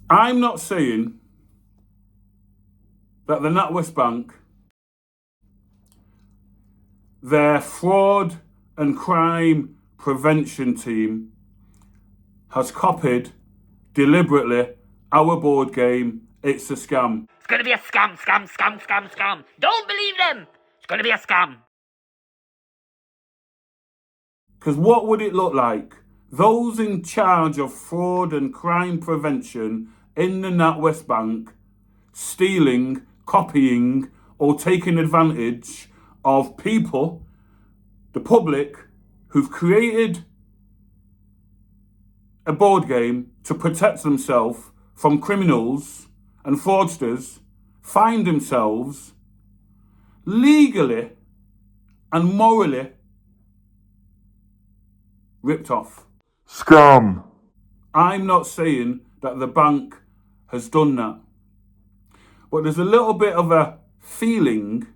I'm not saying that the NatWest Bank, their fraud and crime prevention team, has copied deliberately our board game, It's a Scam. It's going to be a scam, scam, scam, scam, scam. Don't believe them. It's going to be a scam. Because what would it look like? Those in charge of fraud and crime prevention in the NatWest Bank stealing, copying, or taking advantage of people, the public, who've created a board game to protect themselves from criminals and fraudsters, find themselves legally and morally ripped off. Scam. I'm not saying that the bank has done that, but there's a little bit of a feeling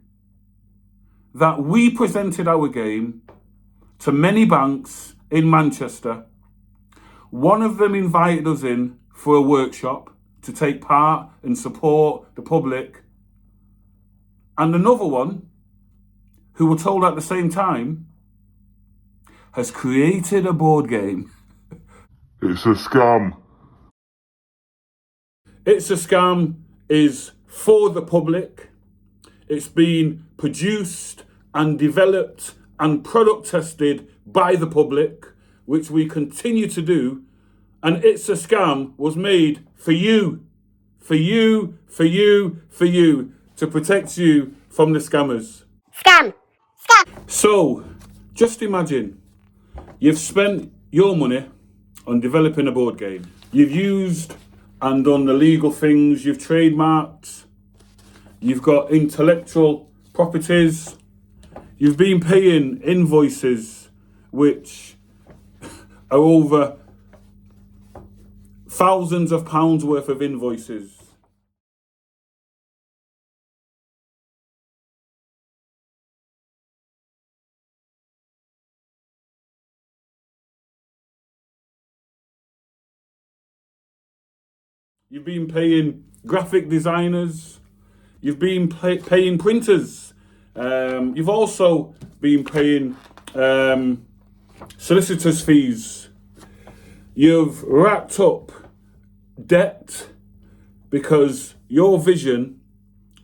that we presented our game to many banks in Manchester. One of them invited us in for a workshop to take part and support the public. And another one, who were told at the same time, has created a board game. It's a scam. It's a Scam is for the public. It's been produced and developed and product tested by the public, which we continue to do. And It's a Scam was made for you, for you, for you, for you, to protect you from the scammers. Scam. Scam. So, just imagine, you've spent your money on developing a board game. You've used and done the legal things, you've trademarked, you've got intellectual properties, you've been paying invoices which are over thousands of pounds worth of invoices. You've been paying graphic designers, you've been paying printers, you've also been paying solicitors' fees. You've racked up debt because your vision,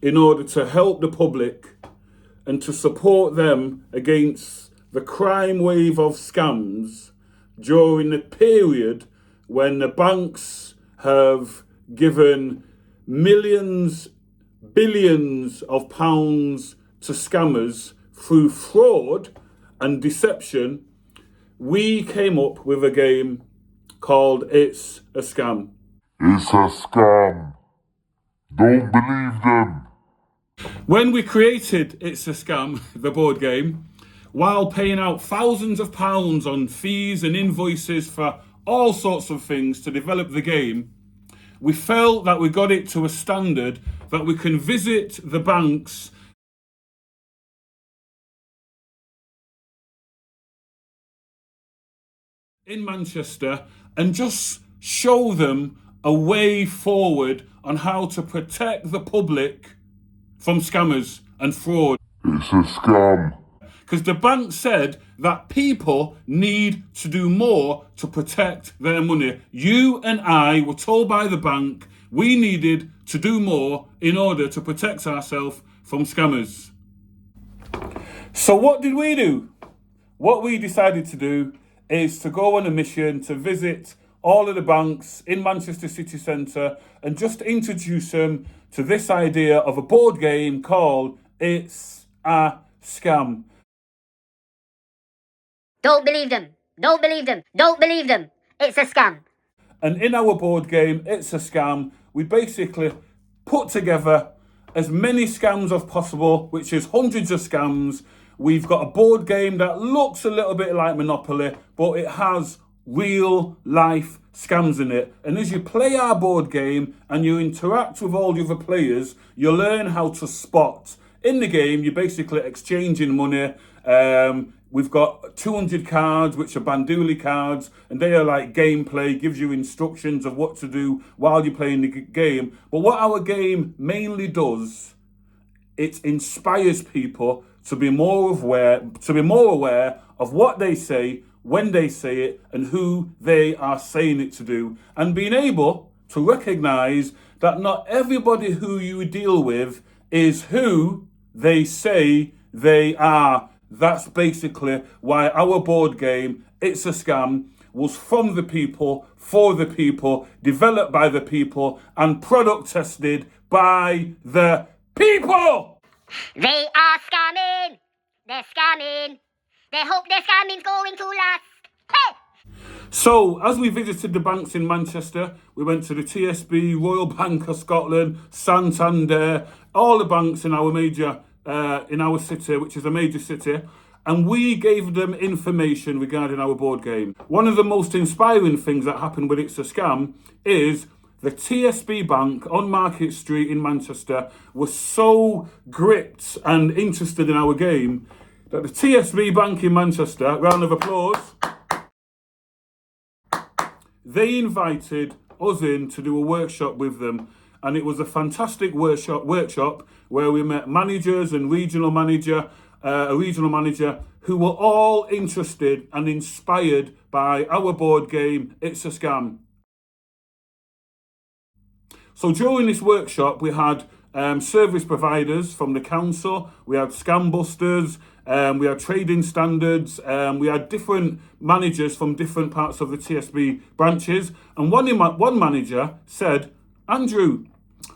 in order to help the public and to support them against the crime wave of scams during the period when the banks have given millions, billions of pounds to scammers through fraud and deception, we came up with a game called It's a Scam. It's a scam. Don't believe them. When we created It's a Scam, the board game, while paying out thousands of pounds on fees and invoices for all sorts of things to develop the game, we felt that we got it to a standard that we can visit the banks in Manchester and just show them a way forward on how to protect the public from scammers and fraud. It's a scam. Because the bank said that people need to do more to protect their money. You and I were told by the bank we needed to do more in order to protect ourselves from scammers. So what did we do? What we decided to do is to go on a mission to visit all of the banks in Manchester city centre and just introduce them to this idea of a board game called It's a Scam. Don't believe them. Don't believe them. Don't believe them. It's a scam. And in our board game, It's a Scam, we basically put together as many scams as possible, which is hundreds of scams. We've got a board game that looks a little bit like Monopoly, but it has real life scams in it. And as you play our board game and you interact with all the other players, you learn how to spot. In the game, you're basically exchanging money. We've got 200 cards, which are Banduli cards, and they are like gameplay, gives you instructions of what to do while you're playing the game. But what our game mainly does, it inspires people to be more aware of what they say, when they say it, and who they are saying it to do, and being able to recognize that not everybody who you deal with is who they say they are. That's basically why our board game, It's a Scam, was from the people, for the people, developed by the people, and product tested by the people. They are scamming. They're scamming. They hope their scamming's going to last. Hey! So, as we visited the banks in Manchester, we went to the TSB, Royal Bank of Scotland, Santander, all the banks in our in our city, which is a major city, and we gave them information regarding our board game. One of the most inspiring things that happened with It's a Scam is the TSB Bank on Market Street in Manchester was so gripped and interested in our game that the TSB Bank in Manchester, round of applause, they invited us in to do a workshop with them. And it was a fantastic workshop where we met managers and a regional manager who were all interested and inspired by our board game, It's a Scam. So during this workshop, we had service providers from the council, we had scam busters, we had trading standards, we had different managers from different parts of the TSB branches. And one manager said, "Andrew,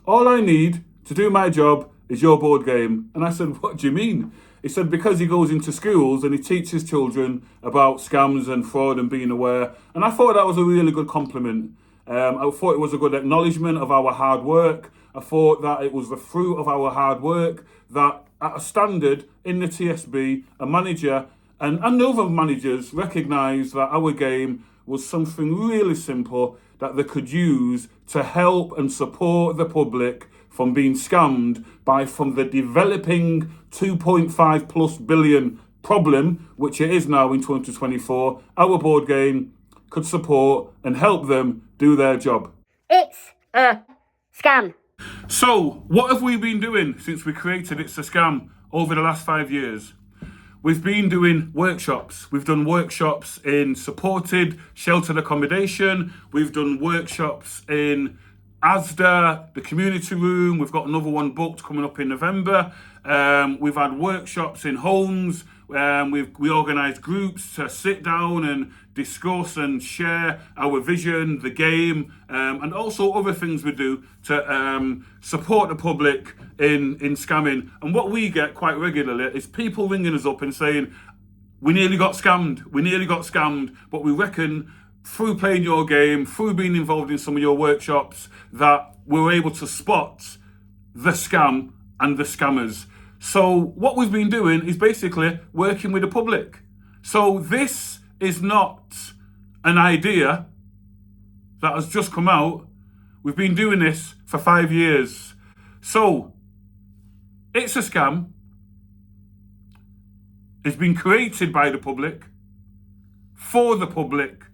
all I need to do my job is your board game." And I said, "What do you mean?" He said, "Because he goes into schools and he teaches children about scams and fraud and being aware." And I thought that was a really good compliment. I thought it was a good acknowledgement of our hard work. I thought that it was the fruit of our hard work that at a standard in the TSB, a manager and other managers recognised that our game was something really simple that they could use to help and support the public from being scammed from the developing 2.5 plus billion problem, which it is now in 2024. Our board game could support and help them do their job. It's a scam. So, what have we been doing since we created It's a Scam over the last 5 years? We've been doing workshops. We've done workshops in supported sheltered accommodation. We've done workshops in Asda, the community room. We've got another one booked coming up in November. We've had workshops in homes. We organised groups to sit down and discuss and share our vision, the game, and also other things we do to support the public in scamming. And what we get quite regularly is people ringing us up and saying, we nearly got scammed, but we reckon through playing your game, through being involved in some of your workshops, that we're able to spot the scam and the scammers. So what we've been doing is basically working with the public. So this is not an idea that has just come out. We've been doing this for 5 years. So It's a Scam. It's been created by the public, for the public,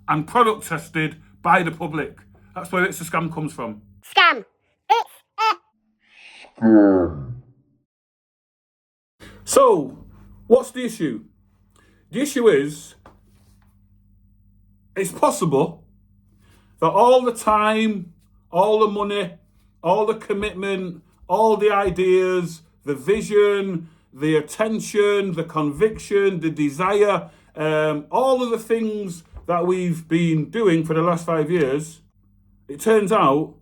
and product tested by the public. That's where It's a Scam comes from. Scam. It's a Scam. So, what's the issue? The issue is, it's possible that all the time, all the money, all the commitment, all the ideas, the vision, the attention, the conviction, the desire, all of the things that we've been doing for the last 5 years, it turns out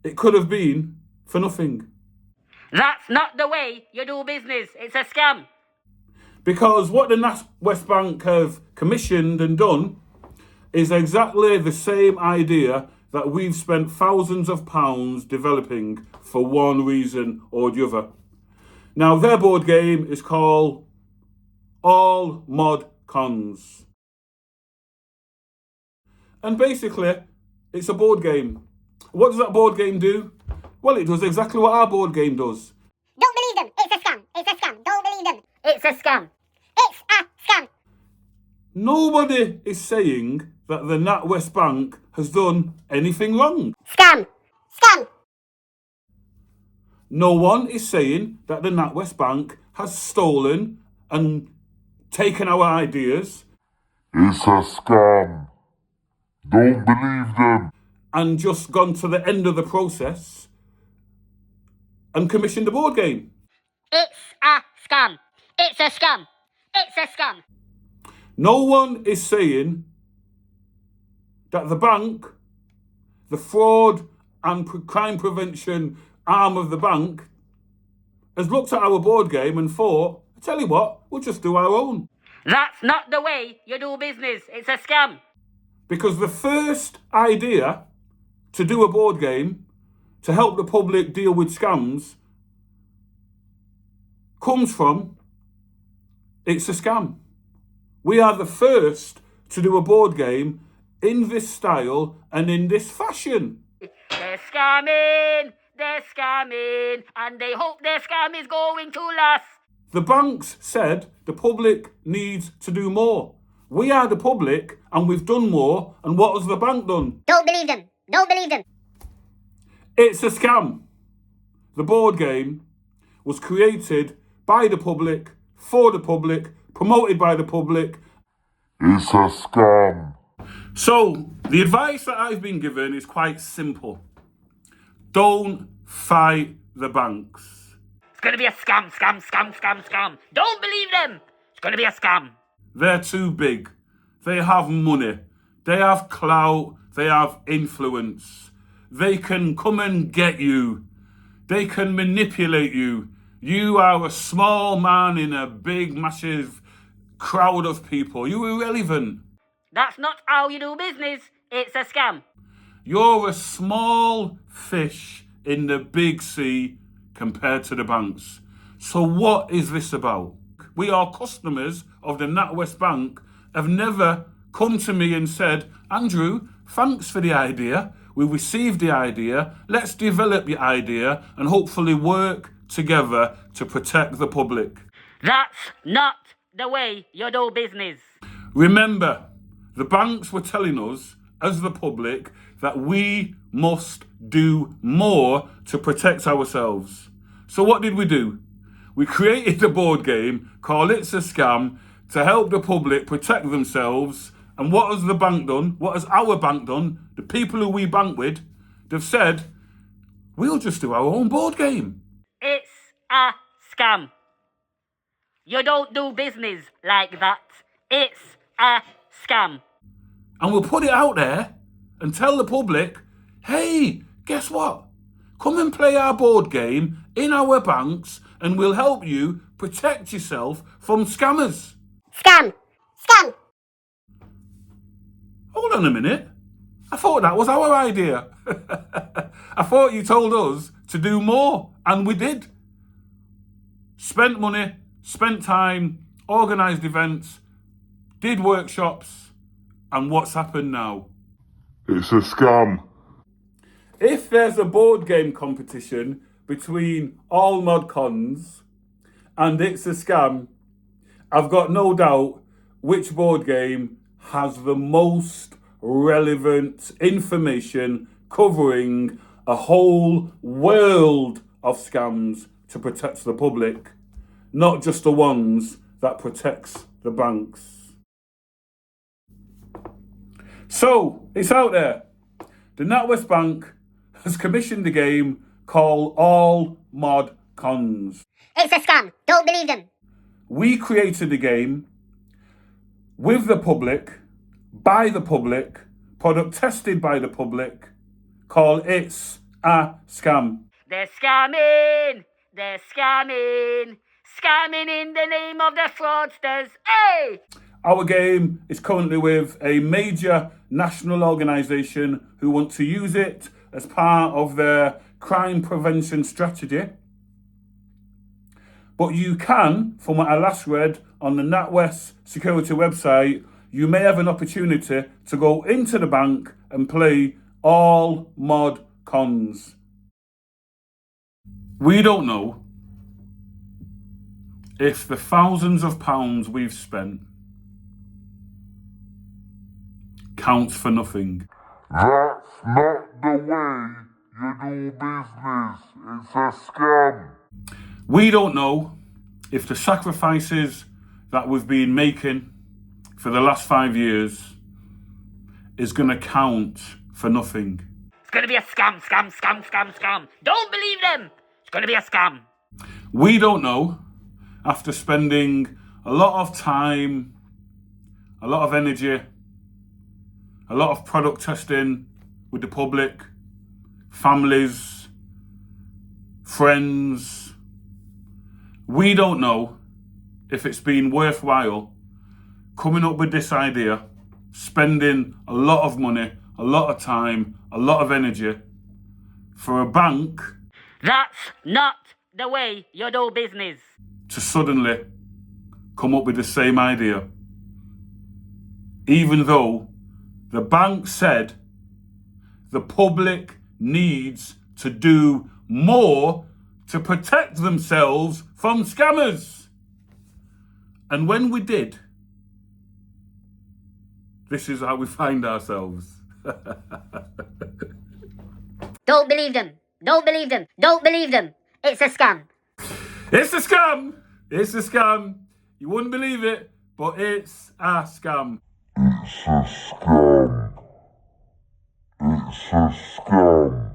it could have been for nothing. That's not the way you do business. It's a scam. Because what the NatWest Bank have commissioned and done is exactly the same idea that we've spent thousands of pounds developing for one reason or the other. Now, their board game is called All Mod Cons. And basically, it's a board game. What does that board game do? Well, it does exactly what our board game does. Don't believe them. It's a scam. It's a scam. Don't believe them. It's a scam. Nobody is saying that the NatWest Bank has done anything wrong. Scam. Scam. No one is saying that the NatWest Bank has stolen and taken our ideas It's a scam. Don't believe them. and just gone to the end of the process and commissioned a board game. It's a scam. It's a scam. It's a scam. No one is saying that the bank, the fraud and crime prevention arm of the bank, has looked at our board game and thought, I tell you what, we'll just do our own. That's not the way you do business. It's a scam. Because the first idea to do a board game to help the public deal with scams comes from It's a Scam. We are the first to do a board game in this style and in this fashion. They're scamming. They're scamming. And they hope their scam is going to last. The banks said the public needs to do more. We are the public and we've done more. And what has the bank done? Don't believe them. Don't believe them. It's a scam. The board game was created by the public, for the public, promoted by the public. It's a scam. So, the advice that I've been given is quite simple. Don't fight the banks. It's going to be a scam, scam, scam, scam, scam. Don't believe them. It's going to be a scam. They're too big. They have money. They have clout. They have influence. They can come and get you. They can manipulate you. You are a small man in a big, massive crowd of people. You're irrelevant. That's not how you do business. It's a scam. You're a small fish in the big sea compared to the banks. So what is this about? We are customers of the NatWest Bank have never come to me and said, Andrew, thanks for the idea. We received the idea. Let's develop the idea and hopefully work together to protect the public. That's not the way you do business. Remember, the banks were telling us, as the public, that we must do more to protect ourselves. So what did we do? We created a board game called It's a Scam to help the public protect themselves. And what has the bank done? What has our bank done? The people who we bank with, they've said, we'll just do our own board game. It's a scam. You don't do business like that. It's a scam. And we'll put it out there and tell the public, hey, guess what? Come and play our board game in our banks and we'll help you protect yourself from scammers. Scam. Scam. Hold on a minute. I thought that was our idea. I thought you told us to do more, and we did. Spent money, spent time, organised events, did workshops, and what's happened now? It's a scam. If there's a board game competition between all mod cons and It's a Scam, I've got no doubt which board game has the most relevant information covering a whole world of scams to protect the public, not just the ones that protects the banks. So, it's out there. The NatWest Bank has commissioned a game called All Mod Cons. It's a scam. Don't believe them. We created a game with the public, by the public, product tested by the public, called It's a Scam. They're scamming. They're scamming. Scamming in the name of the fraudsters. Hey! Our game is currently with a major national organisation who want to use it as part of their crime prevention strategy. But you can, from what I last read on the NatWest security website, you may have an opportunity to go into the bank and play all mod cons. We don't know if the thousands of pounds we've spent counts for nothing. That's not the way you do business. It's a scam. We don't know if the sacrifices that we've been making for the last 5 years is going to count for nothing. It's gonna be a scam, scam, scam, scam, scam. Don't believe them. It's gonna be a scam. We don't know, after spending a lot of time, a lot of energy, a lot of product testing with the public, families, friends, we don't know if it's been worthwhile coming up with this idea, spending a lot of money, a lot of time, a lot of energy for a bank That's not the way you do business. to suddenly come up with the same idea. Even though the bank said the public needs to do more to protect themselves from scammers. And when we did, this is how we find ourselves. Don't believe them. Don't believe them. Don't believe them. It's a scam. It's a scam! It's a scam. You wouldn't believe it, but it's a scam. It's a scam. It's a scam.